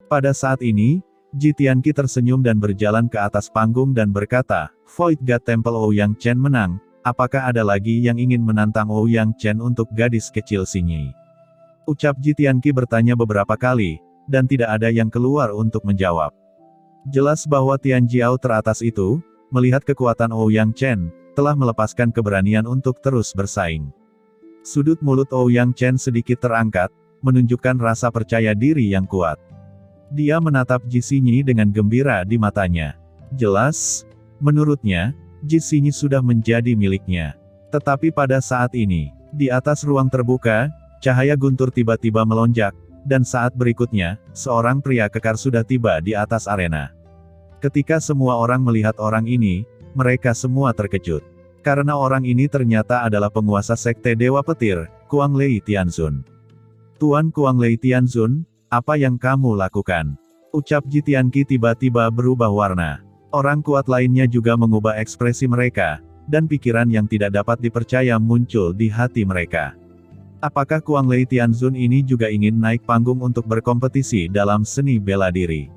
Pada saat ini, Ji Tianqi tersenyum dan berjalan ke atas panggung dan berkata, Void God Temple Ouyang Chen menang, apakah ada lagi yang ingin menantang Ouyang Chen untuk gadis kecil Xinyi? Ucap Ji Tianqi bertanya beberapa kali, dan tidak ada yang keluar untuk menjawab. Jelas bahwa Tian Jiao teratas itu, melihat kekuatan Ouyang Chen, telah melepaskan keberanian untuk terus bersaing. Sudut mulut Ouyang Chen sedikit terangkat, menunjukkan rasa percaya diri yang kuat. Dia menatap Ji Xinyi dengan gembira di matanya. Jelas, menurutnya, Ji Xinyi sudah menjadi miliknya. Tetapi pada saat ini, di atas ruang terbuka, cahaya guntur tiba-tiba melonjak, dan saat berikutnya, seorang pria kekar sudah tiba di atas arena. Ketika semua orang melihat orang ini, mereka semua terkejut. Karena orang ini ternyata adalah penguasa sekte Dewa Petir, Kuang Lei Tianzun. Tuan Kuang Lei Tianzun, apa yang kamu lakukan? Ucap Ji Tianqi tiba-tiba berubah warna. Orang kuat lainnya juga mengubah ekspresi mereka, dan pikiran yang tidak dapat dipercaya muncul di hati mereka. Apakah Kuang Lei Tianzun ini juga ingin naik panggung untuk berkompetisi dalam seni bela diri?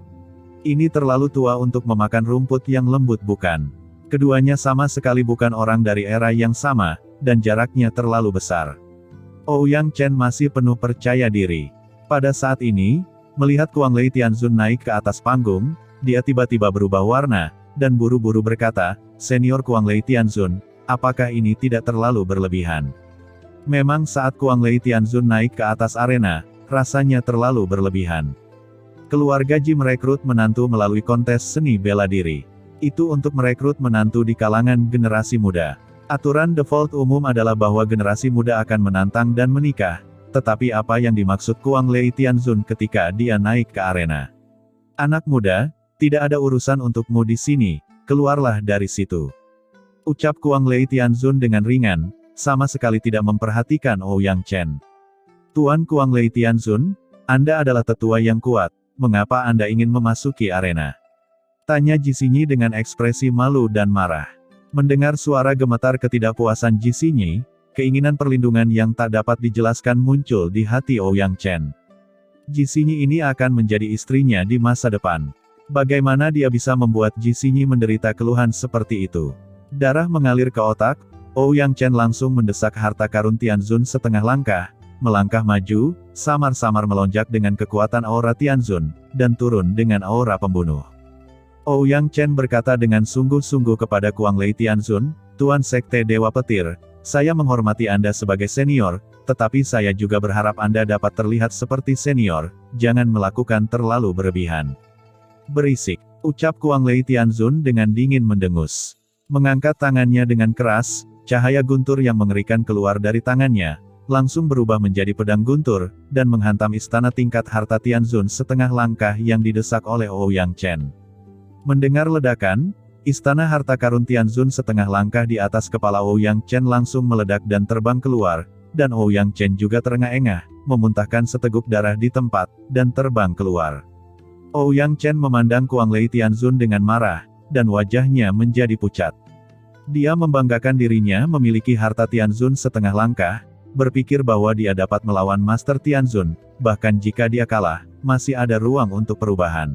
Ini terlalu tua untuk memakan rumput yang lembut bukan? Keduanya sama sekali bukan orang dari era yang sama, dan jaraknya terlalu besar. Ouyang Chen masih penuh percaya diri. Pada saat ini, melihat Kuang Lei Tianzun naik ke atas panggung, dia tiba-tiba berubah warna, dan buru-buru berkata, Senior Kuang Lei Tianzun, apakah ini tidak terlalu berlebihan? Memang saat Kuang Lei Tianzun naik ke atas arena, rasanya terlalu berlebihan. Keluarga Ji merekrut menantu melalui kontes seni bela diri. Itu untuk merekrut menantu di kalangan generasi muda. Aturan default umum adalah bahwa generasi muda akan menantang dan menikah. Tetapi apa yang dimaksud Kuang Lei Tianzun ketika dia naik ke arena? Anak muda, tidak ada urusan untukmu di sini, keluarlah dari situ. Ucap Kuang Lei Tianzun dengan ringan, sama sekali tidak memperhatikan Ouyang Chen. Tuan Kuang Lei Tianzun, Anda adalah tetua yang kuat, mengapa Anda ingin memasuki arena? Tanya Ji Xinyi dengan ekspresi malu dan marah. Mendengar suara gemetar ketidakpuasan Ji Xinyi, keinginan perlindungan yang tak dapat dijelaskan muncul di hati Ouyang Chen. Ji Xinyi ini akan menjadi istrinya di masa depan. Bagaimana dia bisa membuat Ji Xinyi menderita keluhan seperti itu? Darah mengalir ke otak, Ouyang Chen langsung mendesak harta karun Tianzun setengah langkah, melangkah maju, samar-samar melonjak dengan kekuatan aura Tianzun, dan turun dengan aura pembunuh. Ouyang Chen berkata dengan sungguh-sungguh kepada Kuang Lei Tianzun, Tuan Sekte Dewa Petir, saya menghormati Anda sebagai senior, tetapi saya juga berharap Anda dapat terlihat seperti senior, jangan melakukan terlalu berlebihan. Berisik, ucap Kuang Lei Tianzun dengan dingin mendengus. Mengangkat tangannya dengan keras, cahaya guntur yang mengerikan keluar dari tangannya, langsung berubah menjadi pedang guntur, dan menghantam istana tingkat harta Tianzun setengah langkah yang didesak oleh Ouyang Chen. Mendengar ledakan, Istana harta karun Tianzun setengah langkah di atas kepala Ouyang Chen langsung meledak dan terbang keluar, dan Ouyang Chen juga terengah-engah, memuntahkan seteguk darah di tempat, dan terbang keluar. Ouyang Chen memandang Kuang Lei Tianzun dengan marah, dan wajahnya menjadi pucat. Dia membanggakan dirinya memiliki harta Tianzun setengah langkah, berpikir bahwa dia dapat melawan Master Tianzun, bahkan jika dia kalah, masih ada ruang untuk perubahan.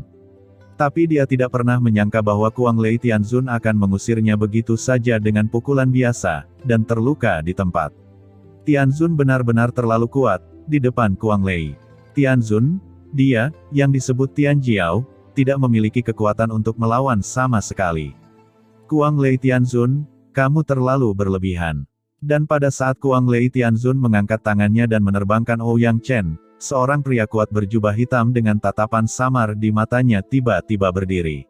Tapi dia tidak pernah menyangka bahwa Kuang Lei Tianzun akan mengusirnya begitu saja dengan pukulan biasa, dan terluka di tempat. Tianzun benar-benar terlalu kuat, di depan Kuang Lei. Tianzun, dia, yang disebut Tian Jiao, tidak memiliki kekuatan untuk melawan sama sekali. Kuang Lei Tianzun, kamu terlalu berlebihan. Dan pada saat Kuang Lei Tianzun mengangkat tangannya dan menerbangkan Ouyang Chen, seorang pria kuat berjubah hitam dengan tatapan samar di matanya tiba-tiba berdiri.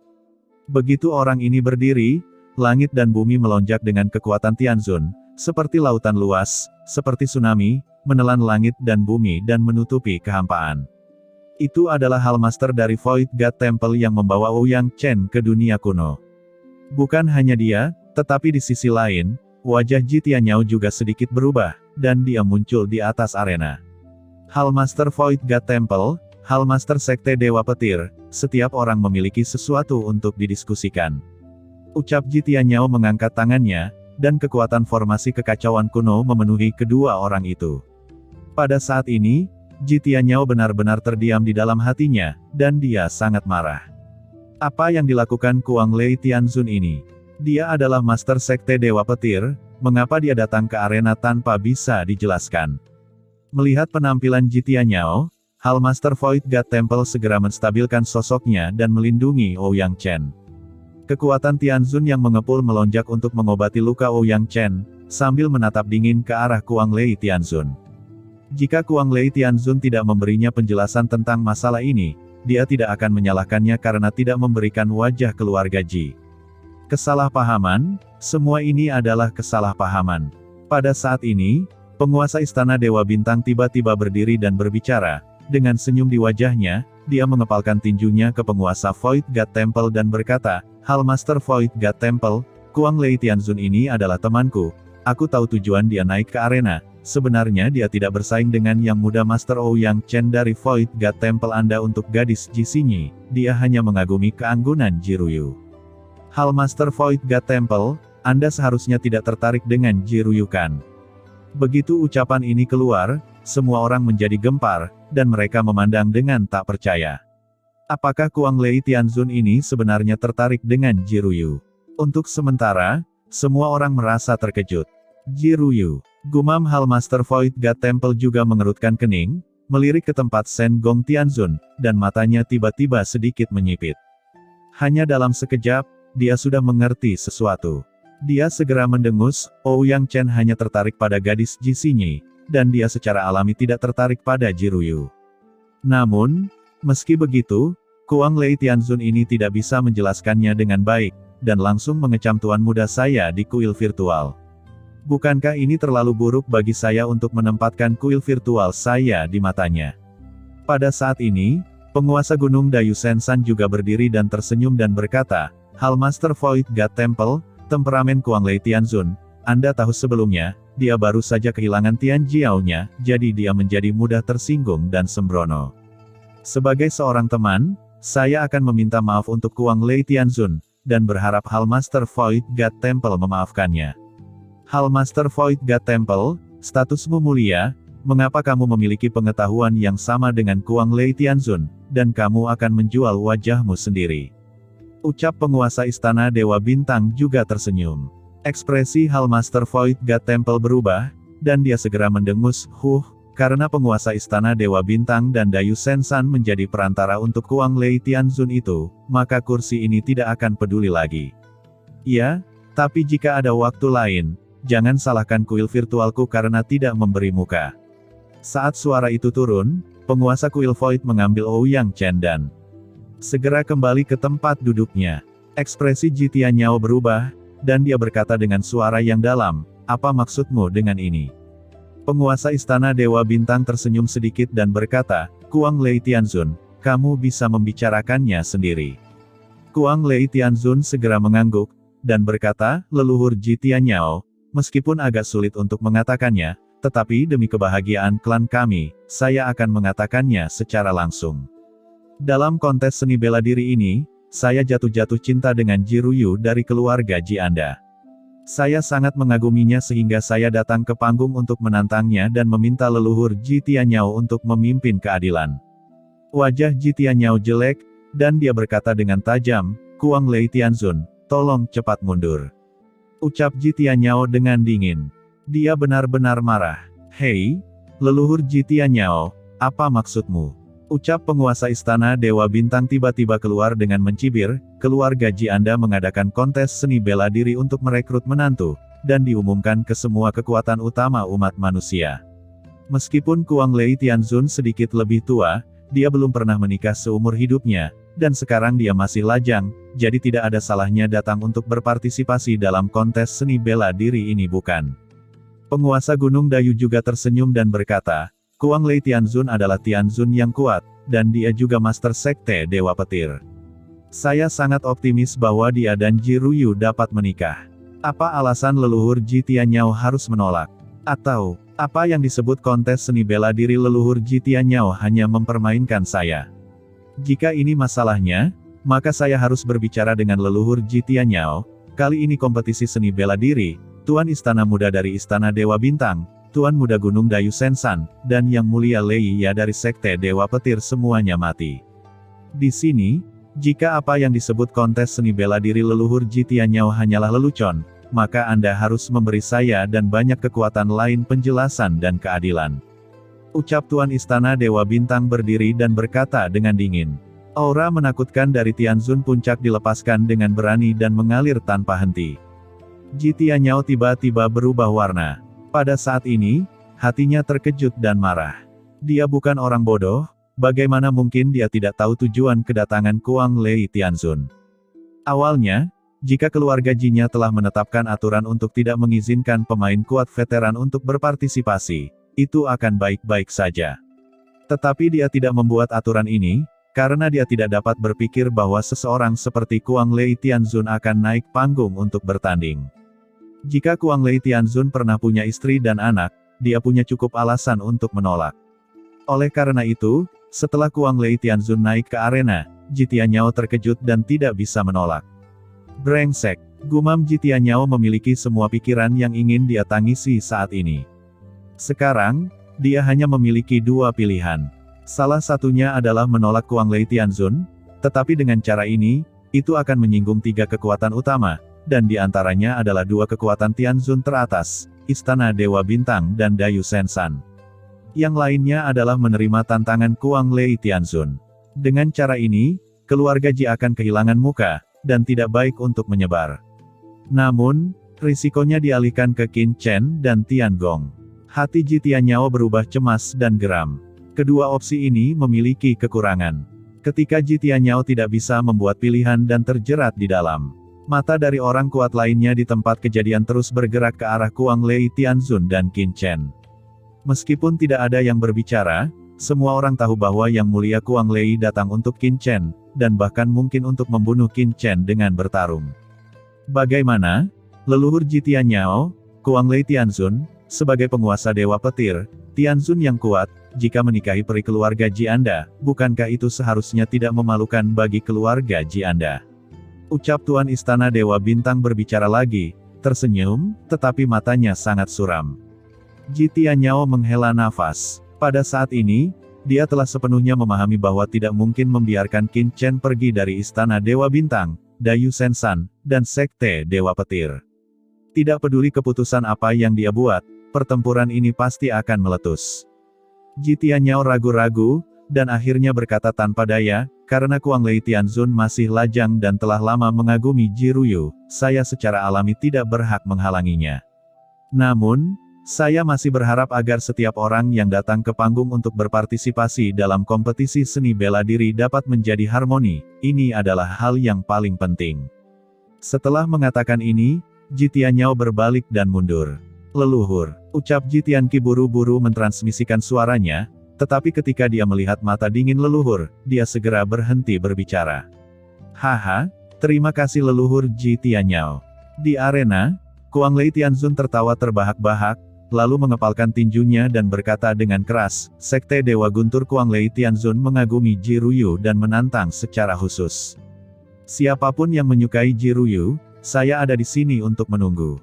Begitu orang ini berdiri, langit dan bumi melonjak dengan kekuatan Tianzun, seperti lautan luas, seperti tsunami, menelan langit dan bumi dan menutupi kehampaan. Itu adalah hal master dari Void God Temple yang membawa Ouyang Chen ke dunia kuno. Bukan hanya dia, tetapi di sisi lain, wajah Ji Tianyao juga sedikit berubah, dan dia muncul di atas arena. Hal Master Void God Temple, Hal Master Sekte Dewa Petir, setiap orang memiliki sesuatu untuk didiskusikan. Ucap Ji Tianyao mengangkat tangannya, dan kekuatan formasi kekacauan kuno memenuhi kedua orang itu. Pada saat ini, Ji Tianyao benar-benar terdiam di dalam hatinya, dan dia sangat marah. Apa yang dilakukan Kuang Lei Tianzun ini? Dia adalah Master Sekte Dewa Petir, mengapa dia datang ke arena tanpa bisa dijelaskan? Melihat penampilan Ji Tianyao, Hal Master Void God Temple segera menstabilkan sosoknya dan melindungi Ouyang Chen. Kekuatan Tianzun yang mengepul melonjak untuk mengobati luka Ouyang Chen, sambil menatap dingin ke arah Kuang Lei Tianzun. Jika Kuang Lei Tianzun tidak memberinya penjelasan tentang masalah ini, dia tidak akan menyalahkannya karena tidak memberikan wajah keluarga Ji. Kesalahpahaman, semua ini adalah kesalahpahaman. Pada saat ini, penguasa Istana Dewa Bintang tiba-tiba berdiri dan berbicara, dengan senyum di wajahnya, dia mengepalkan tinjunya ke penguasa Void God Temple dan berkata, "Hal Master Void God Temple, Kuang Lei Tianzun ini adalah temanku. Aku tahu tujuan dia naik ke arena. Sebenarnya dia tidak bersaing dengan yang muda Master Ouyang Chen dari Void God Temple Anda untuk gadis Ji Xinyi, dia hanya mengagumi keanggunan Ji Ruyu. Hal Master Void God Temple, Anda seharusnya tidak tertarik dengan Ji Ruyu kan?" Begitu ucapan ini keluar, semua orang menjadi gempar, dan mereka memandang dengan tak percaya. Apakah Kuang Lei Tianzun ini sebenarnya tertarik dengan Ji Ruyu? Untuk sementara, semua orang merasa terkejut. Ji Ruyu. Gumam Hal Master Void God Temple juga mengerutkan kening, melirik ke tempat Shen Gong Tianzun, dan matanya tiba-tiba sedikit menyipit. Hanya dalam sekejap, dia sudah mengerti sesuatu. Dia segera mendengus, Ouyang Chen hanya tertarik pada gadis Ji Xinyi, dan dia secara alami tidak tertarik pada Ji Ruyu. Namun, meski begitu, Kuang Lei Tianzun ini tidak bisa menjelaskannya dengan baik, dan langsung mengecam tuan muda saya di kuil virtual. Bukankah ini terlalu buruk bagi saya untuk menempatkan kuil virtual saya di matanya? Pada saat ini, penguasa Gunung Dayu Sensan juga berdiri dan tersenyum dan berkata, "Hal Master Void God Temple, temperamen Kuang Lei Tianzun, Anda tahu sebelumnya, dia baru saja kehilangan Tian Jiao-nya, jadi dia menjadi mudah tersinggung dan sembrono. Sebagai seorang teman, saya akan meminta maaf untuk Kuang Lei Tianzun, dan berharap Hal Master Void God Temple memaafkannya." Hal Master Void God Temple, statusmu mulia, mengapa kamu memiliki pengetahuan yang sama dengan Kuang Lei Tianzun, dan kamu akan menjual wajahmu sendiri? Ucap penguasa Istana Dewa Bintang juga tersenyum. Ekspresi Hal Master Void God Temple berubah, dan dia segera mendengus, karena penguasa Istana Dewa Bintang dan Dayu Sensan menjadi perantara untuk Kuang Lei Tianzun itu, maka kursi ini tidak akan peduli lagi. Ya, tapi jika ada waktu lain, jangan salahkan kuil virtualku karena tidak memberi muka. Saat suara itu turun, penguasa kuil Void mengambil Ouyang Chen dan segera kembali ke tempat duduknya. Ekspresi Ji Tianyao berubah, dan dia berkata dengan suara yang dalam, "Apa maksudmu dengan ini?" Penguasa Istana Dewa Bintang tersenyum sedikit dan berkata, "Kuang Lei Tianzun, kamu bisa membicarakannya sendiri." Kuang Lei Tianzun segera mengangguk, dan berkata, "Leluhur Ji Tianyao, meskipun agak sulit untuk mengatakannya, tetapi demi kebahagiaan klan kami, saya akan mengatakannya secara langsung. Dalam kontes seni bela diri ini, saya jatuh-jatuh cinta dengan Ji Ruyu dari keluarga Ji Anda. Saya sangat mengaguminya sehingga saya datang ke panggung untuk menantangnya dan meminta leluhur Ji Tianyao untuk memimpin keadilan." Wajah Ji Tianyao jelek, dan dia berkata dengan tajam, "Kuang Lei Tianzun, tolong cepat mundur." Ucap Ji Tianyao dengan dingin. Dia benar-benar marah. "Hei, leluhur Ji Tianyao, apa maksudmu?" Ucap penguasa Istana Dewa Bintang tiba-tiba keluar dengan mencibir, "Keluarga Ji Anda mengadakan kontes seni bela diri untuk merekrut menantu, dan diumumkan ke semua kekuatan utama umat manusia. Meskipun Kuang Lei Tianzun sedikit lebih tua, dia belum pernah menikah seumur hidupnya, dan sekarang dia masih lajang, jadi tidak ada salahnya datang untuk berpartisipasi dalam kontes seni bela diri ini bukan?" Penguasa Gunung Dayu juga tersenyum dan berkata, "Kuang Lei Tianzun adalah Tianzun yang kuat, dan dia juga Master Sekte Dewa Petir. Saya sangat optimis bahwa dia dan Ji Ruyu dapat menikah. Apa alasan leluhur Ji Tianyao harus menolak? Atau, apa yang disebut kontes seni bela diri leluhur Ji Tianyao hanya mempermainkan saya? Jika ini masalahnya, maka saya harus berbicara dengan leluhur Ji Tianyao. Kali ini kompetisi seni bela diri, Tuan Istana Muda dari Istana Dewa Bintang, Tuan Muda Gunung Dayu Sensan, dan Yang Mulia Lei Ya dari Sekte Dewa Petir semuanya mati. Di sini, jika apa yang disebut kontes seni bela diri leluhur Jitianyao hanyalah lelucon, maka Anda harus memberi saya dan banyak kekuatan lain penjelasan dan keadilan. Ucap Tuan Istana Dewa Bintang berdiri dan berkata dengan dingin. Aura menakutkan dari Tianzun Puncak dilepaskan dengan berani dan mengalir tanpa henti. Jitianyao tiba-tiba berubah warna. Pada saat ini, hatinya terkejut dan marah. Dia bukan orang bodoh, bagaimana mungkin dia tidak tahu tujuan kedatangan Kuang Lei Tianzun. Awalnya, jika keluarga Jinya telah menetapkan aturan untuk tidak mengizinkan pemain kuat veteran untuk berpartisipasi, itu akan baik-baik saja. Tetapi dia tidak membuat aturan ini, karena dia tidak dapat berpikir bahwa seseorang seperti Kuang Lei Tianzun akan naik panggung untuk bertanding. Jika Kuang Lei Tianzun pernah punya istri dan anak, dia punya cukup alasan untuk menolak. Oleh karena itu, setelah Kuang Lei Tianzun naik ke arena, Jitianyao terkejut dan tidak bisa menolak. Brengsek, gumam Jitianyao memiliki semua pikiran yang ingin dia tangisi saat ini. Sekarang, dia hanya memiliki dua pilihan. Salah satunya adalah menolak Kuang Lei Tianzun, tetapi dengan cara ini, itu akan menyinggung tiga kekuatan utama, dan di antaranya adalah dua kekuatan Tianzun teratas, Istana Dewa Bintang dan Dayu Sensan. Yang lainnya adalah menerima tantangan Kuang Lei Tianzun. Dengan cara ini, keluarga Ji akan kehilangan muka, dan tidak baik untuk menyebar. Namun, risikonya dialihkan ke Qin Chen dan Tian Gong. Hati Jitianyao berubah cemas dan geram. Kedua opsi ini memiliki kekurangan. Ketika Jitianyao tidak bisa membuat pilihan dan terjerat di dalam. Mata dari orang kuat lainnya di tempat kejadian terus bergerak ke arah Kuang Lei Tianzun dan Qin Chen. Meskipun tidak ada yang berbicara, semua orang tahu bahwa Yang Mulia Kuang Lei datang untuk Qin Chen, dan bahkan mungkin untuk membunuh Qin Chen dengan bertarung. Bagaimana? Leluhur Jitianyao, Kuang Lei Tianzun, sebagai penguasa Dewa Petir, Tianzun yang kuat, jika menikahi peri keluarga Ji Anda, bukankah itu seharusnya tidak memalukan bagi keluarga Ji Anda? Ucap Tuan Istana Dewa Bintang berbicara lagi, tersenyum, tetapi matanya sangat suram. Jitianyao menghela nafas. Pada saat ini, dia telah sepenuhnya memahami bahwa tidak mungkin membiarkan Qin Chen pergi dari Istana Dewa Bintang, Dayu Sensan, dan Sekte Dewa Petir. Tidak peduli keputusan apa yang dia buat, pertempuran ini pasti akan meletus. Jitianyao ragu-ragu, dan akhirnya berkata tanpa daya, karena Kuang Lei Tianzun masih lajang dan telah lama mengagumi Ji Ruyu, saya secara alami tidak berhak menghalanginya. Namun, saya masih berharap agar setiap orang yang datang ke panggung untuk berpartisipasi dalam kompetisi seni bela diri dapat menjadi harmoni, ini adalah hal yang paling penting. Setelah mengatakan ini, Jitianyao berbalik dan mundur. Leluhur, ucap Jitianki buru-buru mentransmisikan suaranya, tetapi ketika dia melihat mata dingin leluhur, dia segera berhenti berbicara. Haha, terima kasih leluhur Jitianyao. Di arena, Kuang Lei Tianzun tertawa terbahak-bahak, lalu mengepalkan tinjunya dan berkata dengan keras, Sekte Dewa Guntur Kuang Lei Tianzun mengagumi Ji Ruyu dan menantang secara khusus. Siapapun yang menyukai Ji Ruyu, saya ada di sini untuk menunggu.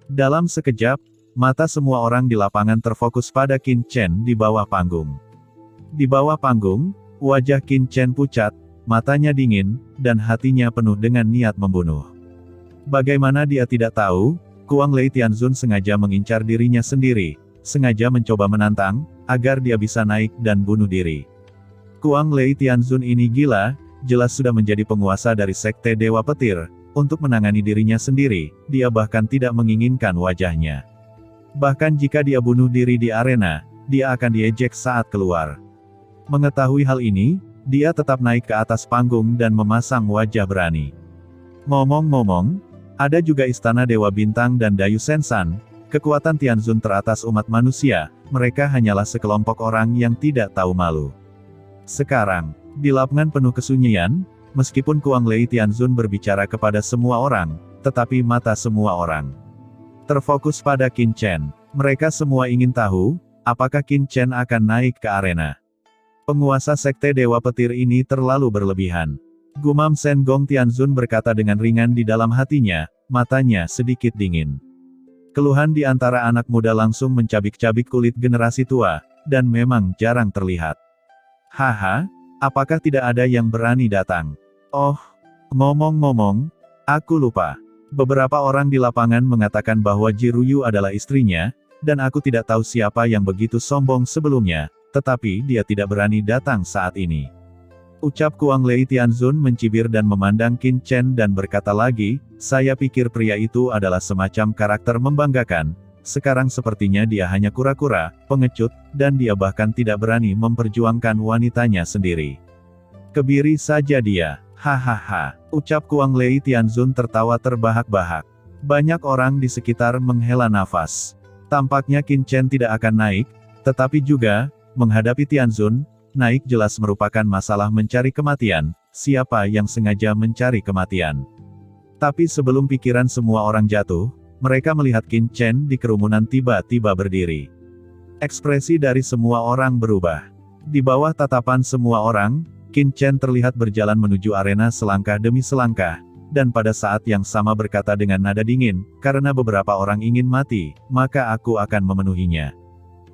Dalam sekejap, mata semua orang di lapangan terfokus pada Qin Chen di bawah panggung. Di bawah panggung, wajah Qin Chen pucat, matanya dingin, dan hatinya penuh dengan niat membunuh. Bagaimana dia tidak tahu, Kuang Lei Tianzun sengaja mengincar dirinya sendiri, sengaja mencoba menantang, agar dia bisa naik dan bunuh diri. Kuang Lei Tianzun ini gila, jelas sudah menjadi penguasa dari Sekte Dewa Petir. Untuk menangani dirinya sendiri, dia bahkan tidak menginginkan wajahnya. Bahkan jika dia bunuh diri di arena, dia akan diejek saat keluar. Mengetahui hal ini, dia tetap naik ke atas panggung dan memasang wajah berani. Ngomong-ngomong, ada juga Istana Dewa Bintang dan Dayu Sensan, kekuatan Tianzun teratas umat manusia, mereka hanyalah sekelompok orang yang tidak tahu malu. Sekarang, di lapangan penuh kesunyian, meskipun Kuang Lei Tianzun berbicara kepada semua orang, tetapi mata semua orang terfokus pada Qin Chen. Mereka semua ingin tahu, apakah Qin Chen akan naik ke arena. Penguasa Sekte Dewa Petir ini terlalu berlebihan. Gumam Shen Gong Tianzun berkata dengan ringan di dalam hatinya, matanya sedikit dingin. Keluhan di antara anak muda langsung mencabik-cabik kulit generasi tua, dan memang jarang terlihat. Haha, apakah tidak ada yang berani datang? Oh, ngomong-ngomong, aku lupa. Beberapa orang di lapangan mengatakan bahwa Jiruyu adalah istrinya, dan aku tidak tahu siapa yang begitu sombong sebelumnya, tetapi dia tidak berani datang saat ini. Ucap Kuang Lei Tianzun mencibir dan memandang Qin Chen dan berkata lagi, saya pikir pria itu adalah semacam karakter membanggakan, sekarang sepertinya dia hanya kura-kura, pengecut, dan dia bahkan tidak berani memperjuangkan wanitanya sendiri. Kebiri saja dia, hahaha, ucap Kuang Lei Tianzun tertawa terbahak-bahak. Banyak orang di sekitar menghela nafas. Tampaknya Qin Chen tidak akan naik, tetapi juga, menghadapi Tianzun, naik jelas merupakan masalah mencari kematian, siapa yang sengaja mencari kematian. Tapi sebelum pikiran semua orang jatuh, mereka melihat Qin Chen di kerumunan tiba-tiba berdiri. Ekspresi dari semua orang berubah. Di bawah tatapan semua orang, Qin Chen terlihat berjalan menuju arena selangkah demi selangkah, dan pada saat yang sama berkata dengan nada dingin, karena beberapa orang ingin mati, maka aku akan memenuhinya.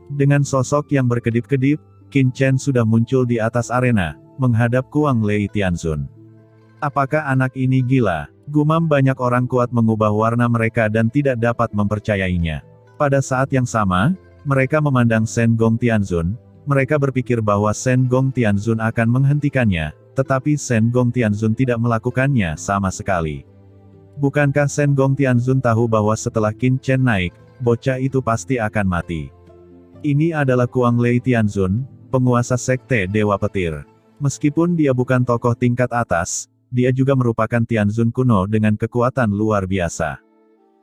Dengan sosok yang berkedip-kedip, Qin Chen sudah muncul di atas arena, menghadap Kuang Lei Tianzun. Apakah anak ini gila? Gumam banyak orang kuat mengubah warna mereka dan tidak dapat mempercayainya. Pada saat yang sama, mereka memandang Shen Gong Tianzun, mereka berpikir bahwa Shen Gong Tianzun akan menghentikannya, tetapi Shen Gong Tianzun tidak melakukannya sama sekali. Bukankah Shen Gong Tianzun tahu bahwa setelah Qin Chen naik, bocah itu pasti akan mati? Ini adalah Kuang Lei Tianzun, penguasa sekte Dewa Petir. Meskipun dia bukan tokoh tingkat atas, dia juga merupakan Tianzun kuno dengan kekuatan luar biasa.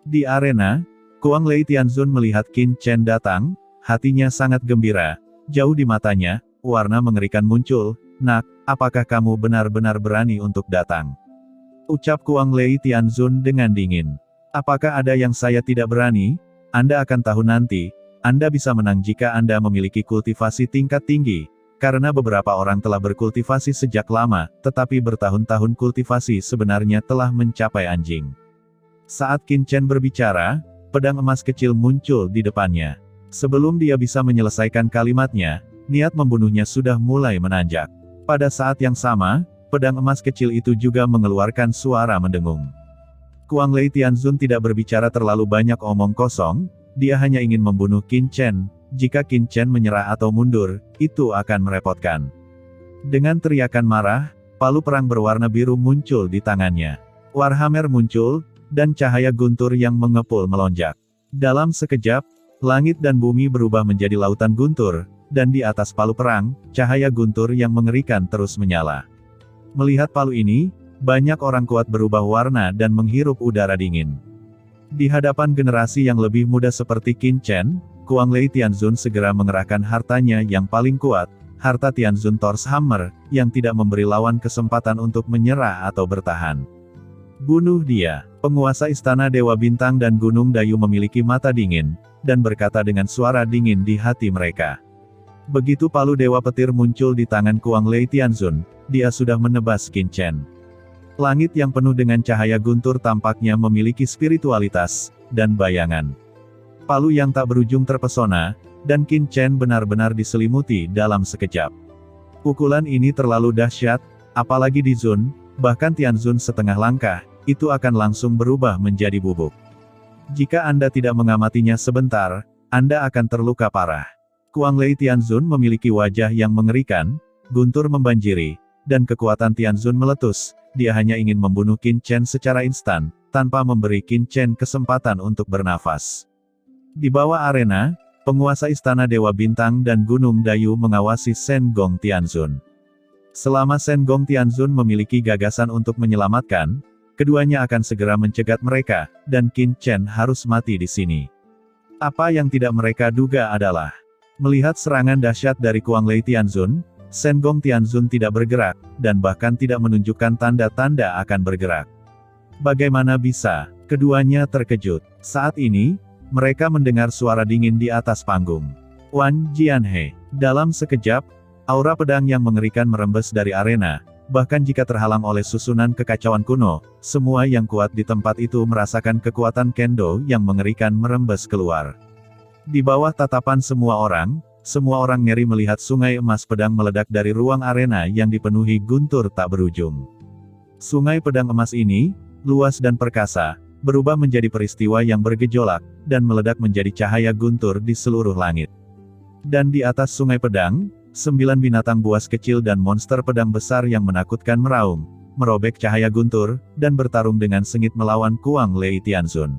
Di arena, Kuang Lei Tianzun melihat Qin Chen datang, hatinya sangat gembira. Jauh di matanya, warna mengerikan muncul. Nak, apakah kamu benar-benar berani untuk datang? Ucap Kuang Lei Tianzun dengan dingin. Apakah ada yang saya tidak berani? Anda akan tahu nanti. Anda bisa menang jika Anda memiliki kultivasi tingkat tinggi, karena beberapa orang telah berkultivasi sejak lama, tetapi bertahun-tahun kultivasi sebenarnya telah mencapai anjing. Saat Qin Chen berbicara, pedang emas kecil muncul di depannya. Sebelum dia bisa menyelesaikan kalimatnya, niat membunuhnya sudah mulai menanjak. Pada saat yang sama, pedang emas kecil itu juga mengeluarkan suara mendengung. Kuang Lei Tianzun tidak berbicara terlalu banyak omong kosong, dia hanya ingin membunuh Qin Chen. Jika Qin Chen menyerah atau mundur, itu akan merepotkan. Dengan teriakan marah, palu perang berwarna biru muncul di tangannya. Warhammer muncul, dan cahaya guntur yang mengepul melonjak. Dalam sekejap, langit dan bumi berubah menjadi lautan guntur, dan di atas palu perang, cahaya guntur yang mengerikan terus menyala. Melihat palu ini, banyak orang kuat berubah warna dan menghirup udara dingin. Di hadapan generasi yang lebih muda seperti Qin Chen, Kuang Lei Tianzun segera mengerahkan hartanya yang paling kuat, harta Tianzun Torch Hammer, yang tidak memberi lawan kesempatan untuk menyerah atau bertahan. Bunuh dia. Penguasa Istana Dewa Bintang dan Gunung Dayu memiliki mata dingin, dan berkata dengan suara dingin di hati mereka. Begitu palu Dewa Petir muncul di tangan Kuang Lei Tianzun, dia sudah menebas Qin Chen. Langit yang penuh dengan cahaya guntur tampaknya memiliki spiritualitas dan bayangan. Palu yang tak berujung terpesona, dan Qin Chen benar-benar diselimuti dalam sekejap. Pukulan ini terlalu dahsyat, apalagi di Zun, bahkan Tianzun setengah langkah, itu akan langsung berubah menjadi bubuk. Jika Anda tidak mengamatinya sebentar, Anda akan terluka parah. Kuang Lei Tianzun memiliki wajah yang mengerikan, guntur membanjiri, dan kekuatan Tianzun meletus. Dia hanya ingin membunuh Qin Chen secara instan, tanpa memberi Qin Chen kesempatan untuk bernafas. Di bawah arena, penguasa Istana Dewa Bintang dan Gunung Dayu mengawasi Shen Gong Tianzun. Selama Shen Gong Tianzun memiliki gagasan untuk menyelamatkan, keduanya akan segera mencegat mereka, dan Qin Chen harus mati di sini. Apa yang tidak mereka duga adalah, melihat serangan dahsyat dari Kuang Lei Tianzun, Shen Gong Tianzun tidak bergerak, dan bahkan tidak menunjukkan tanda-tanda akan bergerak. Bagaimana bisa? Keduanya terkejut. Saat ini, mereka mendengar suara dingin di atas panggung. Wan Jianhe. Dalam sekejap, aura pedang yang mengerikan merembes dari arena, Bahkan jika terhalang oleh susunan kekacauan kuno, semua yang kuat di tempat itu merasakan kekuatan kendo yang mengerikan merembes keluar. Di bawah tatapan semua orang ngeri melihat sungai emas pedang meledak dari ruang arena yang dipenuhi guntur tak berujung. Sungai pedang emas ini, luas dan perkasa, berubah menjadi peristiwa yang bergejolak, dan meledak menjadi cahaya guntur di seluruh langit. Dan di atas sungai pedang, 9 binatang buas kecil dan monster pedang besar yang menakutkan meraung, merobek cahaya guntur, dan bertarung dengan sengit melawan Kuang Lei Tianzun.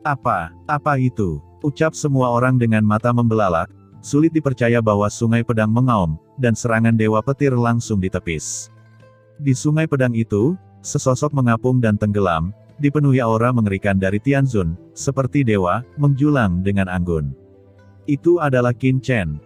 Apa itu? Ucap semua orang dengan mata membelalak, sulit dipercaya bahwa sungai pedang mengaum, dan serangan Dewa Petir langsung ditepis. Di sungai pedang itu, sesosok mengapung dan tenggelam, dipenuhi aura mengerikan dari Tianzun, seperti dewa, menjulang dengan anggun. Itu adalah Qin Chen,